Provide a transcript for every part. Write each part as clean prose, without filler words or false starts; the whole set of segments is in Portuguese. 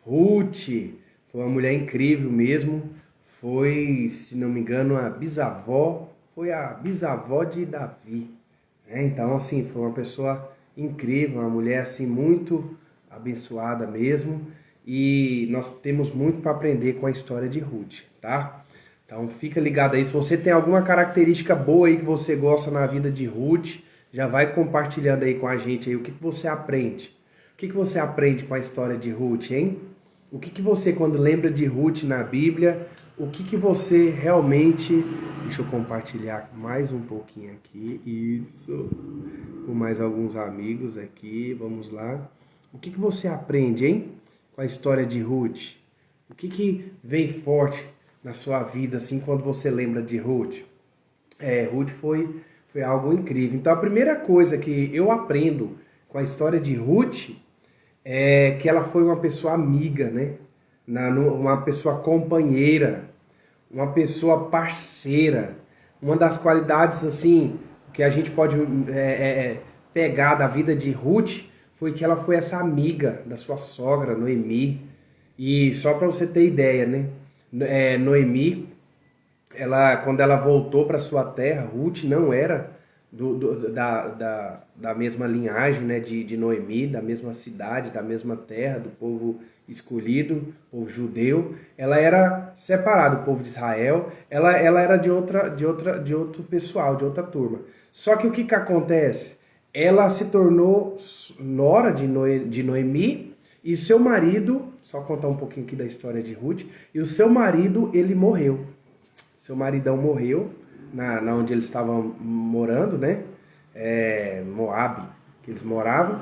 Ruth foi uma mulher incrível mesmo. Foi, se não me engano, foi a bisavó de Davi, né? Então, assim, foi uma pessoa incrível, uma mulher assim muito abençoada mesmo. E nós temos muito para aprender com a história de Ruth, tá? Então fica ligado aí, se você tem alguma característica boa aí que você gosta na vida de Ruth, já vai compartilhando aí com a gente aí o que você aprende. O que você aprende com a história de Ruth, hein? O que você, quando lembra de Ruth na Bíblia, o que você realmente... Deixa eu compartilhar mais um pouquinho aqui, isso, com mais alguns amigos aqui, vamos lá. O que você aprende, hein? Com a história de Ruth? O que vem forte na sua vida, assim, quando você lembra de Ruth? Ruth foi algo incrível. Então, a primeira coisa que eu aprendo com a história de Ruth é que ela foi uma pessoa amiga, né? Uma pessoa companheira, uma pessoa parceira. Uma das qualidades, assim, que a gente pode pegar da vida de Ruth foi que ela foi essa amiga da sua sogra, Noemi. E só para você ter ideia, né? Noemi, quando ela voltou para sua terra, Ruth não era da mesma linhagem, né, de Noemi, da mesma cidade, da mesma terra, do povo escolhido, povo judeu. Ela era separada do povo de Israel, ela era de outro pessoal, de outra turma. Só que o que acontece? Ela se tornou nora de Noemi, e seu marido, só contar um pouquinho aqui da história de Ruth, e o seu marido, ele morreu. Seu maridão morreu, na onde eles estavam morando, né? Moabe, que eles moravam,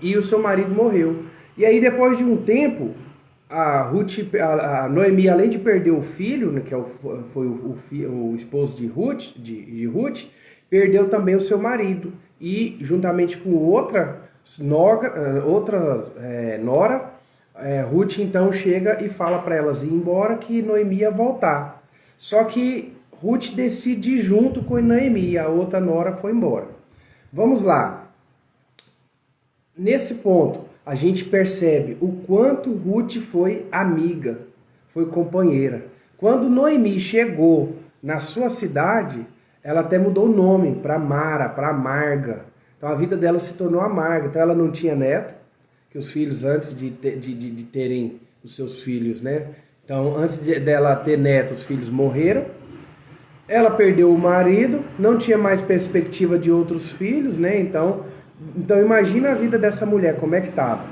e o seu marido morreu. E aí, depois de um tempo, a Noemi, além de perder o filho, né, que foi o esposo de Ruth, perdeu também o seu marido. E, juntamente com outra nora, Ruth então chega e fala para elas ir embora, que Noemi ia voltar. Só que Ruth decide ir junto com Noemi, e a outra nora foi embora. Vamos lá. Nesse ponto, a gente percebe o quanto Ruth foi amiga, foi companheira. Quando Noemi chegou na sua cidade, ela até mudou o nome para Mara, para Amarga. Então a vida dela se tornou amarga. Então ela não tinha neto, que os filhos, antes de terem os seus filhos, né? Então antes dela ter neto, os filhos morreram. Ela perdeu o marido, não tinha mais perspectiva de outros filhos, né? Então imagina a vida dessa mulher, como é que estava.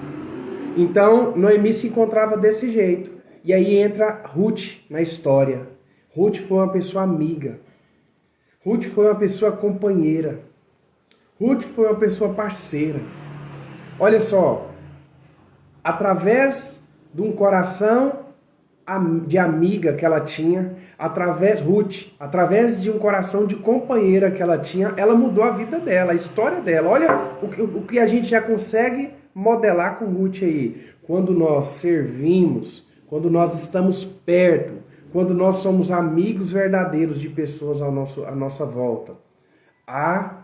Então Noemi se encontrava desse jeito. E aí entra Ruth na história. Ruth foi uma pessoa amiga. Ruth foi uma pessoa companheira. Ruth foi uma pessoa parceira. Olha só, através de um coração de amiga que ela tinha, através de um coração de companheira que ela tinha, ela mudou a vida dela, a história dela. Olha o que a gente já consegue modelar com Ruth aí. Quando nós servimos, quando nós estamos perto, quando nós somos amigos verdadeiros de pessoas à nossa volta, há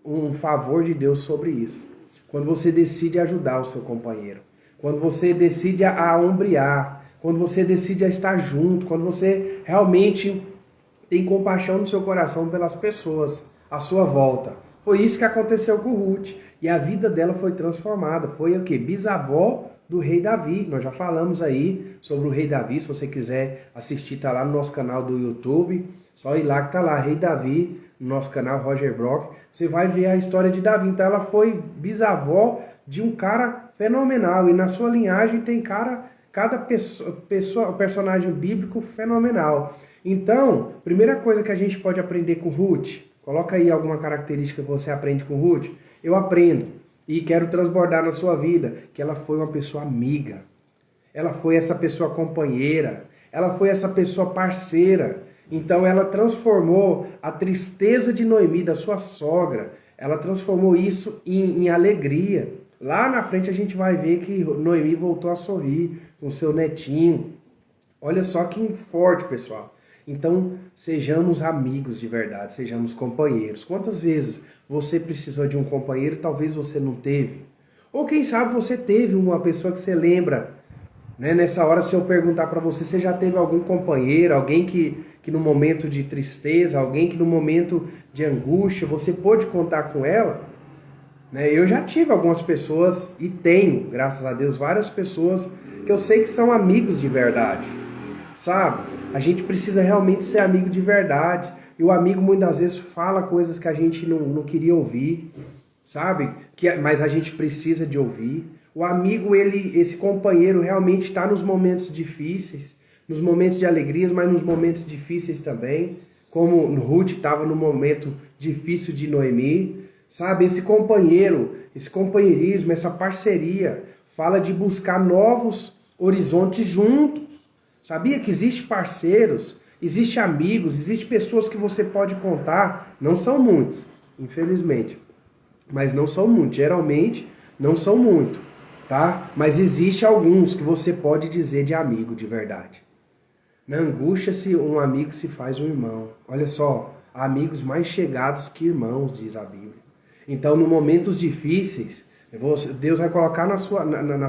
um favor de Deus sobre isso. Quando você decide ajudar o seu companheiro, quando você decide a ombrear, quando você decide a estar junto, quando você realmente tem compaixão no seu coração pelas pessoas à sua volta. Foi isso que aconteceu com Ruth. E a vida dela foi transformada. Foi o quê? Bisavó do rei Davi. Nós já falamos aí sobre o rei Davi. Se você quiser assistir, tá lá no nosso canal do YouTube. Só ir lá que tá lá, Rei Davi, no nosso canal Roger Brock. Você vai ver a história de Davi. Então ela foi bisavó de um cara fenomenal. E na sua linhagem tem cada personagem bíblico fenomenal. Então, primeira coisa que a gente pode aprender com Ruth, coloca aí alguma característica que você aprende com Ruth. Eu aprendo e quero transbordar na sua vida que ela foi uma pessoa amiga. Ela foi essa pessoa companheira. Ela foi essa pessoa parceira. Então ela transformou a tristeza de Noemi, da sua sogra, ela transformou isso em alegria. Lá na frente a gente vai ver que Noemi voltou a sorrir com seu netinho. Olha só que forte, pessoal. Então, sejamos amigos de verdade, sejamos companheiros. Quantas vezes você precisou de um companheiro e talvez você não teve? Ou quem sabe você teve uma pessoa que você lembra Né? Nessa hora, se eu perguntar para você, você já teve algum companheiro, alguém que no momento de tristeza, alguém que no momento de angústia, você pôde contar com ela? Né? Eu já tive algumas pessoas, e tenho, graças a Deus, várias pessoas que eu sei que são amigos de verdade. Sabe? A gente precisa realmente ser amigo de verdade. E o amigo muitas vezes fala coisas que a gente não queria ouvir, sabe? Mas a gente precisa de ouvir. O amigo, esse companheiro realmente está nos momentos difíceis, nos momentos de alegrias, mas nos momentos difíceis também. Como Ruth estava no momento difícil de Noemi. Sabe? Esse companheiro, esse companheirismo, essa parceria, fala de buscar novos horizontes juntos. Sabia que existem parceiros, existem amigos, existem pessoas que você pode contar? Não são muitos, infelizmente. Mas não são muitos, geralmente não são muitos, tá? Mas existe alguns que você pode dizer de amigo de verdade. Na angústia, um amigo se faz um irmão. Olha só, amigos mais chegados que irmãos, diz a Bíblia. Então, nos momentos difíceis, Deus vai colocar na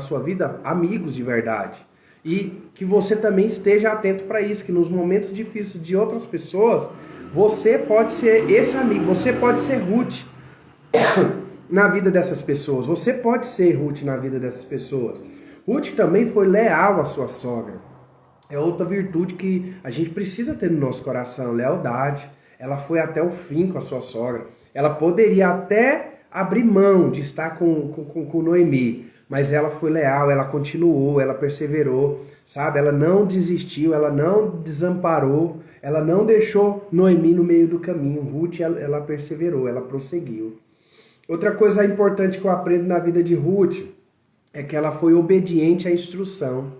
sua vida amigos de verdade. E que você também esteja atento para isso, que nos momentos difíceis de outras pessoas, você pode ser esse amigo, você pode ser Ruth na vida dessas pessoas, você pode ser Ruth na vida dessas pessoas. Ruth também foi leal à sua sogra. É outra virtude que a gente precisa ter no nosso coração, lealdade. Ela foi até o fim com a sua sogra. Ela poderia até abrir mão de estar com Noemi, mas ela foi leal, ela continuou, ela perseverou, sabe? Ela não desistiu, ela não desamparou, ela não deixou Noemi no meio do caminho. Ruth, ela perseverou, ela prosseguiu. Outra coisa importante que eu aprendo na vida de Ruth é que ela foi obediente à instrução.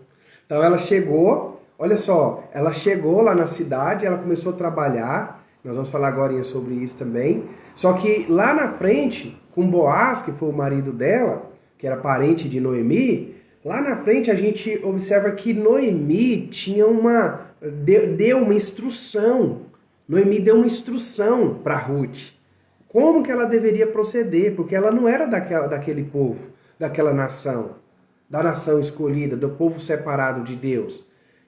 Então ela chegou, olha só, ela chegou lá na cidade, ela começou a trabalhar, nós vamos falar agora sobre isso também, só que lá na frente, com Boaz, que foi o marido dela, que era parente de Noemi, lá na frente a gente observa que Noemi deu uma instrução. Noemi deu uma instrução para Ruth. Como que ela deveria proceder, porque ela não era daquele povo, daquela nação, da nação escolhida, do povo separado de Deus.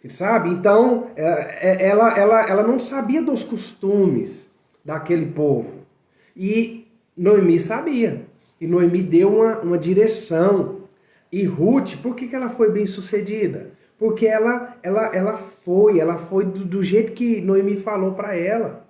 Sabe? Então, ela não sabia dos costumes daquele povo. E Noemi sabia. E Noemi deu uma direção. E Ruth, por que ela foi bem sucedida? Porque ela foi do jeito que Noemi falou para ela.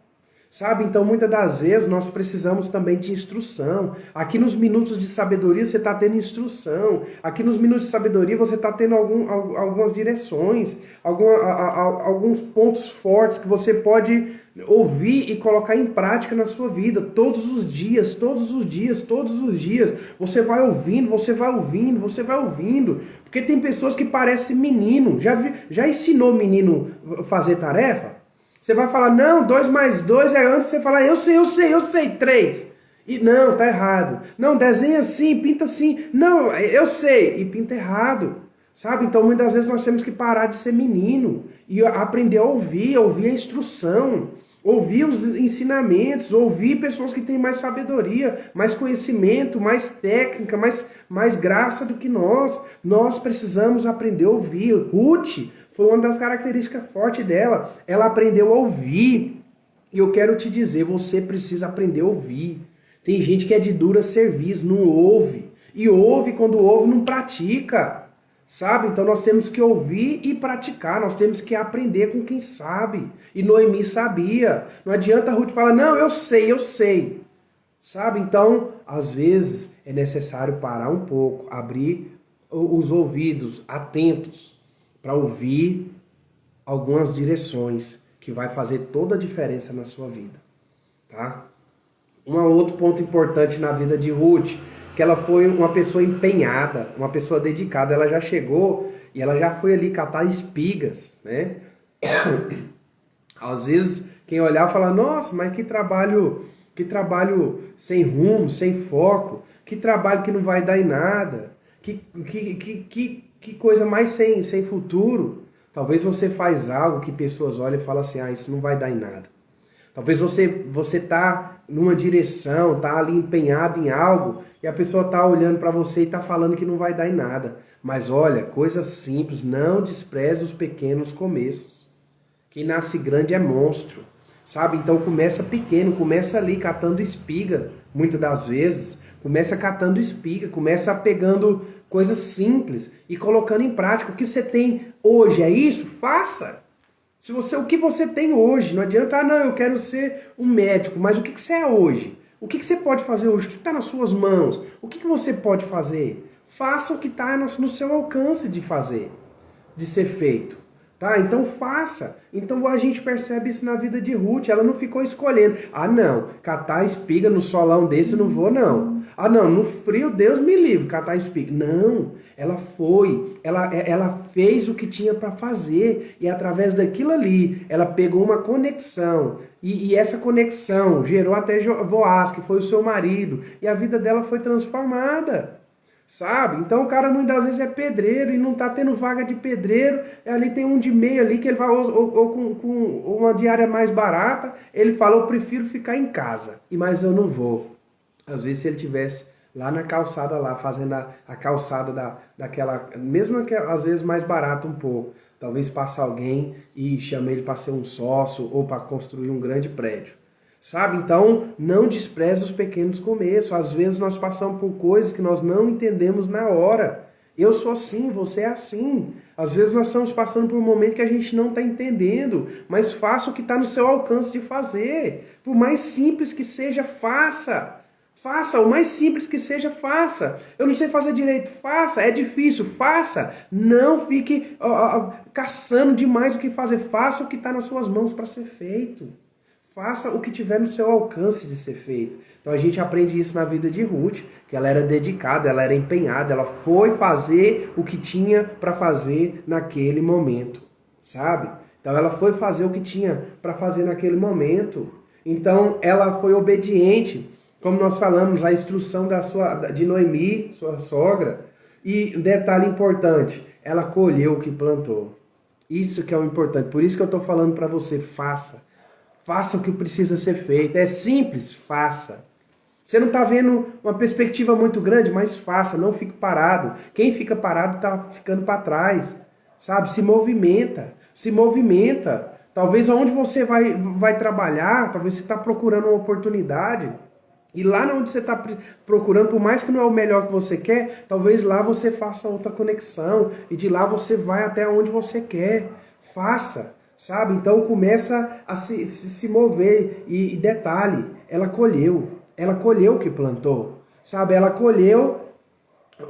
Sabe? Então, muitas das vezes, nós precisamos também de instrução. Aqui nos Minutos de Sabedoria, você está tendo instrução. Aqui nos Minutos de Sabedoria, você está tendo algumas direções, alguns pontos fortes que você pode ouvir e colocar em prática na sua vida. Todos os dias, todos os dias, todos os dias. Você vai ouvindo, você vai ouvindo, você vai ouvindo. Porque tem pessoas que parecem menino. Já ensinou menino a fazer tarefa? Você vai falar, não, 2 mais 2 é antes, você fala, eu sei, 3. E não, tá errado. Não, desenha assim, pinta assim. Não, eu sei, e pinta errado. Sabe? Então, muitas vezes nós temos que parar de ser menino e aprender a ouvir a instrução, ouvir os ensinamentos, ouvir pessoas que têm mais sabedoria, mais conhecimento, mais técnica, mais graça do que nós. Nós precisamos aprender a ouvir. Ruth foi uma das características fortes dela. Ela aprendeu a ouvir. E eu quero te dizer, você precisa aprender a ouvir. Tem gente que é de dura serviço, não ouve. E ouve, quando ouve, não pratica. Sabe? Então nós temos que ouvir e praticar. Nós temos que aprender com quem sabe. E Noemi sabia. Não adianta a Ruth falar, não, eu sei. Sabe? Então, às vezes, é necessário parar um pouco, abrir os ouvidos atentos, para ouvir algumas direções que vai fazer toda a diferença na sua vida, tá? Um outro ponto importante na vida de Ruth, que ela foi uma pessoa empenhada, uma pessoa dedicada. Ela já chegou e ela já foi ali catar espigas, né? Às vezes, quem olhar fala, nossa, mas que trabalho sem rumo, sem foco, que trabalho que não vai dar em nada, que coisa mais sem futuro. Talvez você faz algo que pessoas olham e falam assim, isso não vai dar em nada. Talvez você tá numa direção, tá ali empenhado em algo, e a pessoa tá olhando para você e tá falando que não vai dar em nada. Mas olha, coisa simples, não despreze os pequenos começos. Quem nasce grande é monstro, sabe? Então começa pequeno, começa ali catando espiga, muitas das vezes. Começa catando espiga, começa pegando coisas simples e colocando em prática. O que você tem hoje é isso? Faça! O que você tem hoje, não adianta, não, eu quero ser um médico, mas o que você é hoje? O que você pode fazer hoje? O que está nas suas mãos? O que você pode fazer? Faça o que está no seu alcance de fazer, de ser feito. Tá? Então faça. Então a gente percebe isso na vida de Ruth. Ela não ficou escolhendo. Ah, não, catar espiga no solão desse eu não vou, não. Ah, não, no frio Deus me livre, catar espiga. Não, ela foi. Ela fez o que tinha para fazer. E através daquilo ali, ela pegou uma conexão. E essa conexão gerou até Boaz, que foi o seu marido. E a vida dela foi transformada. Sabe? Então o cara muitas vezes é pedreiro e não tá tendo vaga de pedreiro, ali tem um de meio ali que ele vai, ou com uma diária mais barata, ele fala, eu prefiro ficar em casa, mas eu não vou. Às vezes se ele tivesse lá na calçada lá, fazendo a calçada daquela, mesmo que às vezes mais barato um pouco, talvez passe alguém e chame ele para ser um sócio ou para construir um grande prédio. Sabe? Então, não despreze os pequenos começos. Às vezes nós passamos por coisas que nós não entendemos na hora. Eu sou assim, você é assim. Às vezes nós estamos passando por um momento que a gente não está entendendo, mas faça o que está no seu alcance de fazer. Por mais simples que seja, faça. Faça, o mais simples que seja, faça. Eu não sei fazer direito, faça. É difícil, faça. Não fique caçando demais o que fazer. Faça o que está nas suas mãos para ser feito. Faça o que tiver no seu alcance de ser feito. Então a gente aprende isso na vida de Ruth, que ela era dedicada, ela era empenhada, ela foi fazer o que tinha para fazer naquele momento, sabe? Então ela foi fazer o que tinha para fazer naquele momento. Então ela foi obediente, como nós falamos, à instrução de Noemi, sua sogra. E um detalhe importante, ela colheu o que plantou. Isso que é o importante. Por isso que eu estou falando para você, faça. Faça o que precisa ser feito. É simples, faça. Você não está vendo uma perspectiva muito grande, mas faça, não fique parado. Quem fica parado está ficando para trás. Sabe? Se movimenta. Se movimenta. Talvez aonde você vai trabalhar, talvez você está procurando uma oportunidade. E lá onde você está procurando, por mais que não é o melhor que você quer, talvez lá você faça outra conexão. E de lá você vai até onde você quer. Faça. Sabe? Então começa a se mover. E detalhe, ela colheu o que plantou. Sabe? Ela colheu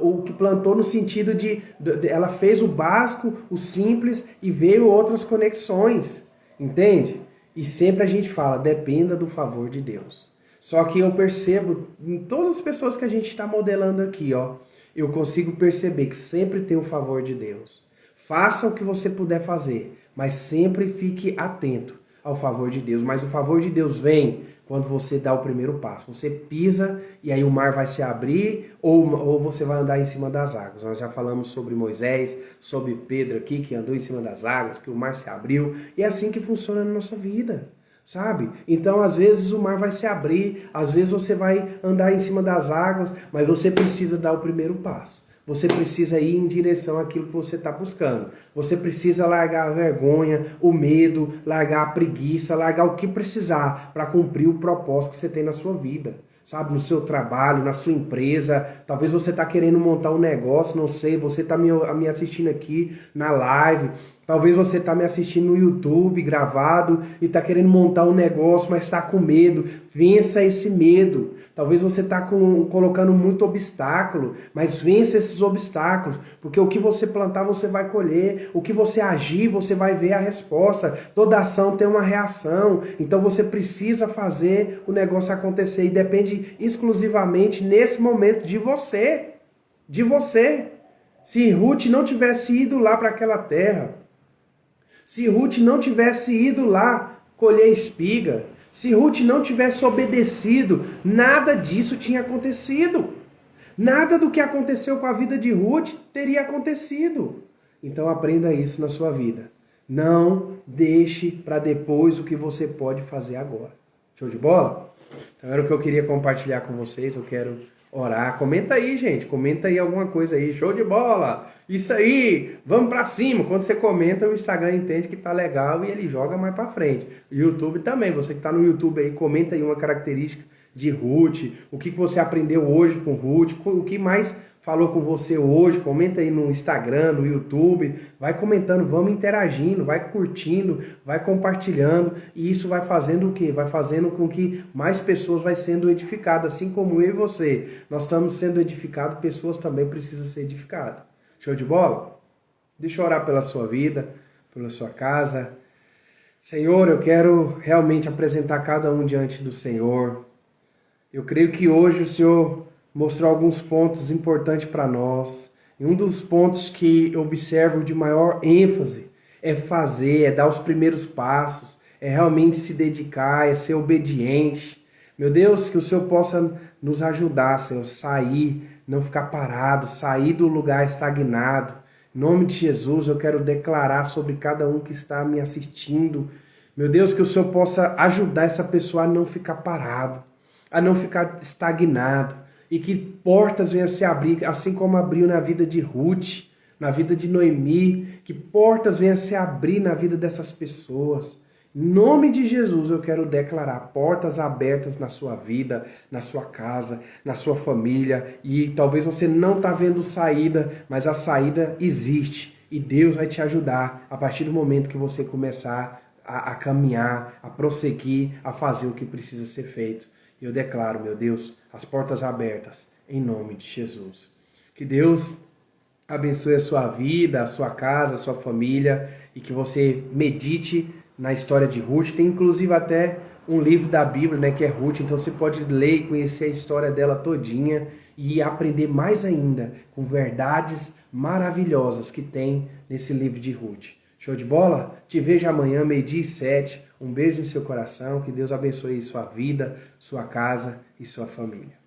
o que plantou no sentido de ela fez o básico, o simples e veio outras conexões. Entende? E sempre a gente fala, dependa do favor de Deus. Só que eu percebo em todas as pessoas que a gente está modelando aqui, ó, eu consigo perceber que sempre tem o favor de Deus. Faça o que você puder fazer, mas sempre fique atento ao favor de Deus. Mas o favor de Deus vem quando você dá o primeiro passo. Você pisa e aí o mar vai se abrir ou você vai andar em cima das águas. Nós já falamos sobre Moisés, sobre Pedro aqui, que andou em cima das águas, que o mar se abriu. E é assim que funciona na nossa vida, sabe? Então, às vezes o mar vai se abrir, às vezes você vai andar em cima das águas, mas você precisa dar o primeiro passo. Você precisa ir em direção àquilo que você está buscando. Você precisa largar a vergonha, o medo, largar a preguiça, largar o que precisar para cumprir o propósito que você tem na sua vida. Sabe, no seu trabalho, na sua empresa. Talvez você está querendo montar um negócio, não sei, você está me assistindo aqui na live. Talvez você está me assistindo no YouTube gravado e está querendo montar um negócio, mas está com medo. Vença esse medo. Talvez você está colocando muito obstáculo, mas vença esses obstáculos. Porque o que você plantar, você vai colher. O que você agir, você vai ver a resposta. Toda ação tem uma reação. Então você precisa fazer o negócio acontecer. E depende exclusivamente, nesse momento, de você. De você. Se Ruth não tivesse ido lá para aquela terra, se Ruth não tivesse ido lá colher espiga, se Ruth não tivesse obedecido, nada disso tinha acontecido. Nada do que aconteceu com a vida de Ruth teria acontecido. Então aprenda isso na sua vida. Não deixe para depois o que você pode fazer agora. Show de bola? Então era o que eu queria compartilhar com vocês. Eu quero orar. Comenta aí, gente. Comenta aí alguma coisa aí. Show de bola! Isso aí! Vamos pra cima! Quando você comenta, o Instagram entende que tá legal e ele joga mais pra frente. O YouTube também. Você que tá no YouTube aí, comenta aí uma característica de Ruth. O que você aprendeu hoje com Ruth. O que mais falou com você hoje. Comenta aí no Instagram, no YouTube. Vai comentando, vamos interagindo, vai curtindo, vai compartilhando. E isso vai fazendo o quê? Vai fazendo com que mais pessoas vai sendo edificadas, assim como eu e você. Nós estamos sendo edificados, pessoas também precisam ser edificadas. Show de bola? Deixa eu orar pela sua vida, pela sua casa. Senhor, eu quero realmente apresentar cada um diante do Senhor. Eu creio que hoje o Senhor mostrou alguns pontos importantes para nós. E um dos pontos que eu observo de maior ênfase é fazer, é dar os primeiros passos, é realmente se dedicar, é ser obediente. Meu Deus, que o Senhor possa nos ajudar, Senhor, sair, não ficar parado, sair do lugar estagnado. Em nome de Jesus, eu quero declarar sobre cada um que está me assistindo. Meu Deus, que o Senhor possa ajudar essa pessoa a não ficar parado, a não ficar estagnado. E que portas venham a se abrir, assim como abriu na vida de Ruth, na vida de Noemi, que portas venham a se abrir na vida dessas pessoas. Em nome de Jesus eu quero declarar portas abertas na sua vida, na sua casa, na sua família. E talvez você não está vendo saída, mas a saída existe. E Deus vai te ajudar a partir do momento que você começar a caminhar, a prosseguir, a fazer o que precisa ser feito. Eu declaro, meu Deus, as portas abertas, em nome de Jesus. Que Deus abençoe a sua vida, a sua casa, a sua família, e que você medite na história de Ruth. Tem inclusive até um livro da Bíblia, né, que é Ruth, então você pode ler e conhecer a história dela todinha e aprender mais ainda com verdades maravilhosas que tem nesse livro de Ruth. Show de bola? Te vejo amanhã, 12h07. Um beijo no seu coração. Que Deus abençoe sua vida, sua casa e sua família.